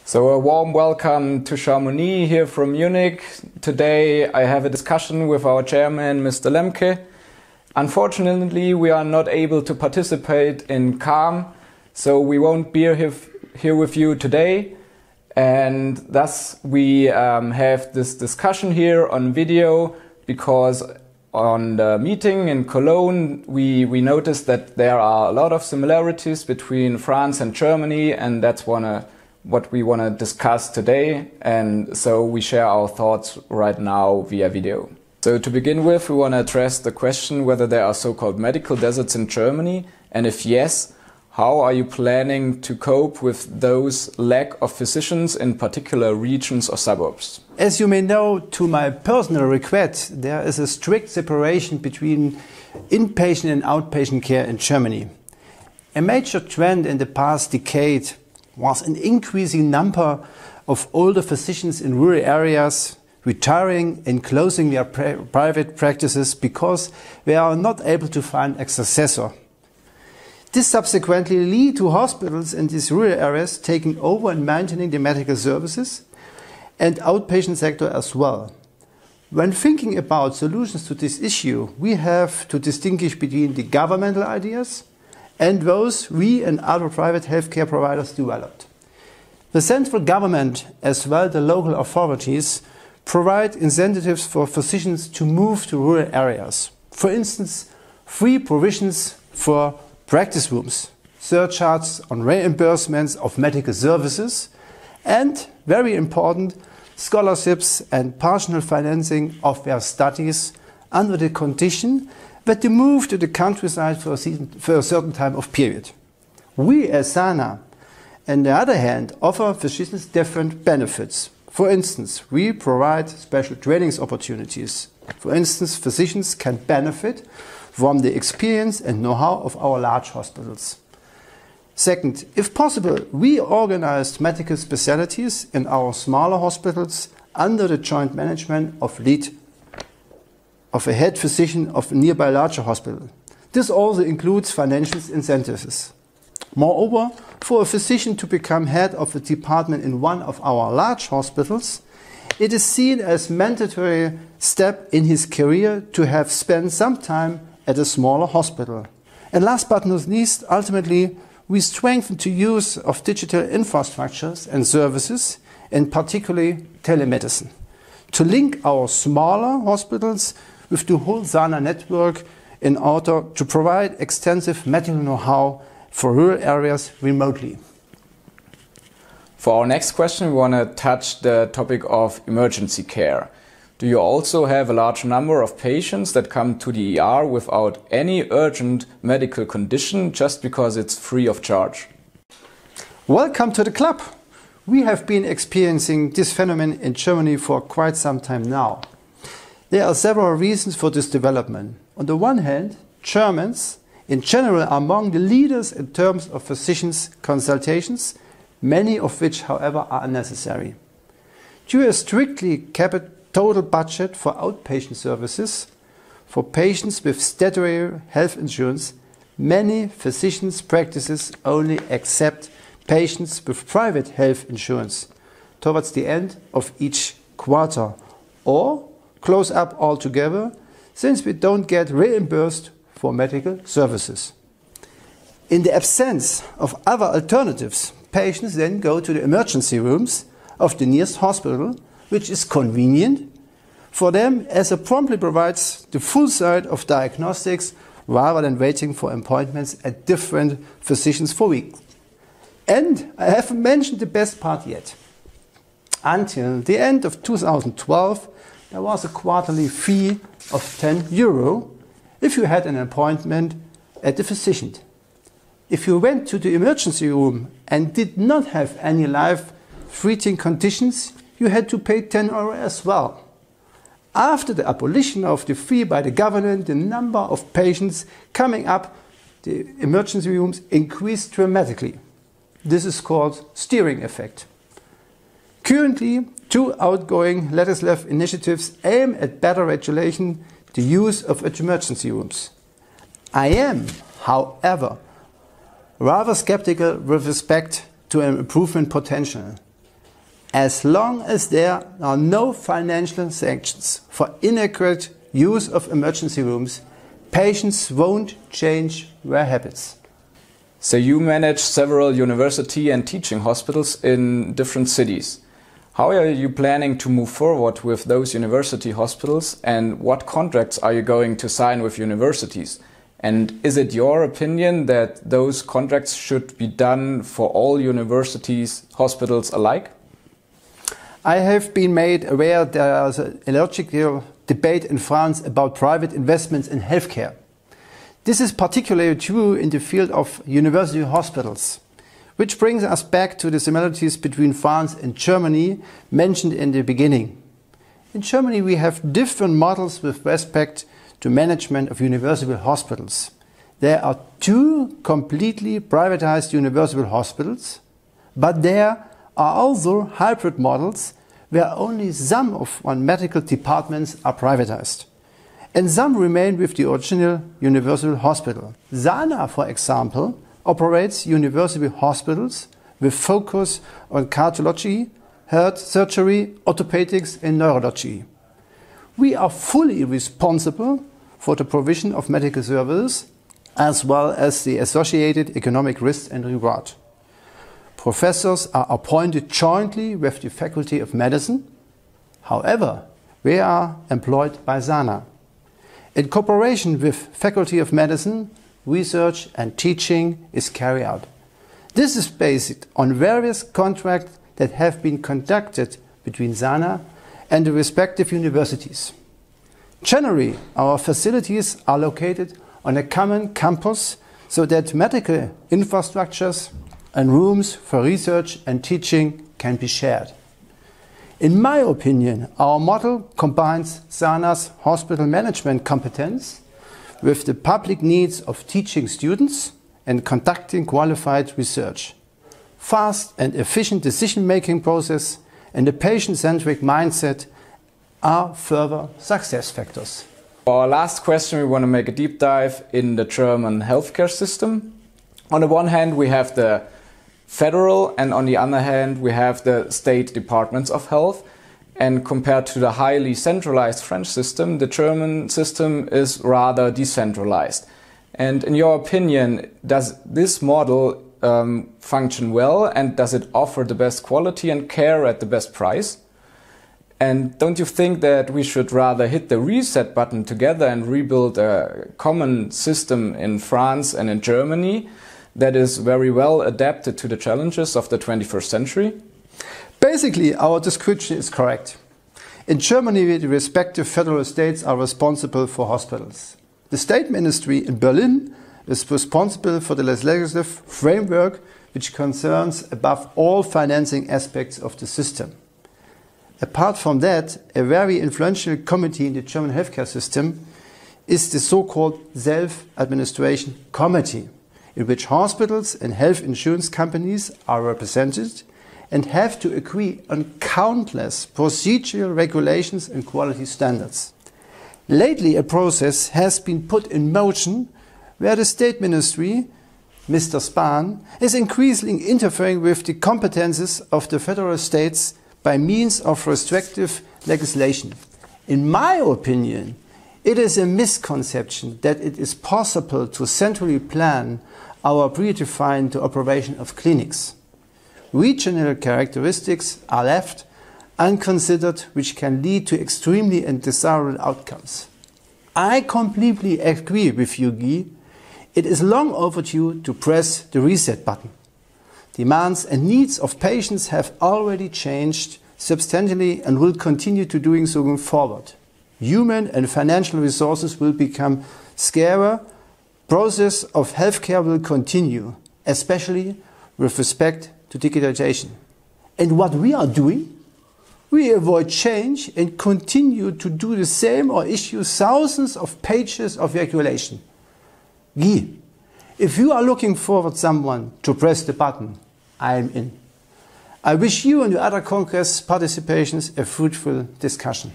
So a warm welcome to Chamonix here from Munich. Today I have a discussion with our chairman, Mr. LEMKE. Unfortunately, we are not able to participate in CHAM, so we won't be here with you today. And thus we have this discussion here on video because on the meeting in Cologne we noticed that there are a lot of similarities between France and Germany, and that's what we want to discuss today. And so we share our thoughts right now via video. So to begin with, we want to address the question whether there are so-called medical deserts in Germany, and if yes, how are you planning to cope with those lack of physicians in particular regions or suburbs? As you may know, to my personal request, there is a strict separation between inpatient and outpatient care in Germany. A major trend in the past decade was an increasing number of older physicians in rural areas retiring and closing their private practices because they are not able to find a successor. This subsequently leads to hospitals in these rural areas taking over and maintaining the medical services and outpatient sector as well. When thinking about solutions to this issue, we have to distinguish between the governmental ideas and those we and other private healthcare providers developed. The central government, as well as the local authorities, provide incentives for physicians to move to rural areas. For instance, free provisions for practice rooms, surcharges on reimbursements of medical services, and, very important, scholarships and partial financing of their studies under the condition that they move to the countryside for a certain time of period. We as SANA, on the other hand, offer physicians different benefits. For instance, we provide special training opportunities. For instance, physicians can benefit from the experience and know-how of our large hospitals. Second, if possible, we organize medical specialties in our smaller hospitals under the joint management of a head physician of a nearby larger hospital. This also includes financial incentives. Moreover, for a physician to become head of a department in one of our large hospitals, it is seen as a mandatory step in his career to have spent some time at a smaller hospital. And last but not least, ultimately, we strengthen the use of digital infrastructures and services, and particularly telemedicine, to link our smaller hospitals with the whole SANA network in order to provide extensive medical know-how for rural areas remotely. For our next question, we want to touch the topic of emergency care. Do you also have a large number of patients that come to the ER without any urgent medical condition just because it's free of charge? Welcome to the club! We have been experiencing this phenomenon in Germany for quite some time now. There are several reasons for this development. On the one hand, Germans in general are among the leaders in terms of physicians' consultations, many of which, however, are unnecessary. Due to a strictly capped total budget for outpatient services for patients with statutory health insurance, many physicians' practices only accept patients with private health insurance towards the end of each quarter, or close up altogether, since we don't get reimbursed for medical services. In the absence of other alternatives, patients then go to the emergency rooms of the nearest hospital, which is convenient for them as it promptly provides the full set of diagnostics rather than waiting for appointments at different physicians for weeks. And I haven't mentioned the best part yet. Until the end of 2012, there was a quarterly fee of €10 if you had an appointment at the physician. If you went to the emergency room and did not have any life-threatening conditions, you had to pay €10 as well. After the abolition of the fee by the government, the number of patients coming up the emergency rooms increased dramatically. This is called steering effect. Currently, 2 outgoing legislative initiatives aim at better regulation the use of emergency rooms. I am, however, rather skeptical with respect to an improvement potential. as long as there are no financial sanctions for inadequate use of emergency rooms, patients won't change their habits. So you manage several university and teaching hospitals in different cities. How are you planning to move forward with those university hospitals, and what contracts are you going to sign with universities? And is it your opinion that those contracts should be done for all universities, hospitals alike? I have been made aware there is an illogical debate in France about private investments in healthcare. This is particularly true in the field of university hospitals, which brings us back to the similarities between France and Germany mentioned in the beginning. In Germany we have different models with respect to management of university hospitals. There are two completely privatized university hospitals, but there are also hybrid models where only some of one medical departments are privatized, and some remain with the original university hospital. Sana, for example, operates university hospitals with focus on cardiology, heart surgery, orthopedics and neurology. We are fully responsible for the provision of medical services as well as the associated economic risk and reward. Professors are appointed jointly with the Faculty of Medicine. However, they are employed by Sana. In cooperation with Faculty of Medicine, research and teaching is carried out. This is based on various contracts that have been conducted between Sana and the respective universities. Generally, our facilities are located on a common campus so that medical infrastructures and rooms for research and teaching can be shared. In my opinion, our model combines Sana's hospital management competence with the public needs of teaching students and conducting qualified research. Fast and efficient decision-making process and a patient-centric mindset are further success factors. For our last question, we want to make a deep dive in the German healthcare system. On the one hand, we have the federal, and on the other hand, we have the state departments of health. And compared to the highly centralized French system, the German system is rather decentralized. And in your opinion, does this model function well, and does it offer the best quality and care at the best price? And don't you think that we should rather hit the reset button together and rebuild a common system in France and in Germany that is very well adapted to the challenges of the 21st century? Basically, our description is correct. In Germany, the respective federal states are responsible for hospitals. The state ministry in Berlin is responsible for the legislative framework which concerns above all financing aspects of the system. Apart from that, a very influential committee in the German healthcare system is the so-called Self-Administration Committee, in which hospitals and health insurance companies are represented and have to agree on countless procedural regulations and quality standards. Lately, a process has been put in motion where the state ministry, Mr. Spahn, is increasingly interfering with the competences of the federal states by means of restrictive legislation. In my opinion, it is a misconception that it is possible to centrally plan our predefined operation of clinics. Regional characteristics are left unconsidered, which can lead to extremely undesirable outcomes. I completely agree with you, Guy. It is long overdue to press the reset button. Demands and needs of patients have already changed substantially and will continue to doing so going forward. Human and financial resources will become scarcer. Process of healthcare will continue, especially with respect to digitalization. And what we are doing? We avoid change and continue to do the same or issue thousands of pages of regulation. Guy, if you are looking forward someone to press the button, I am in. I wish you and the other Congress participations a fruitful discussion.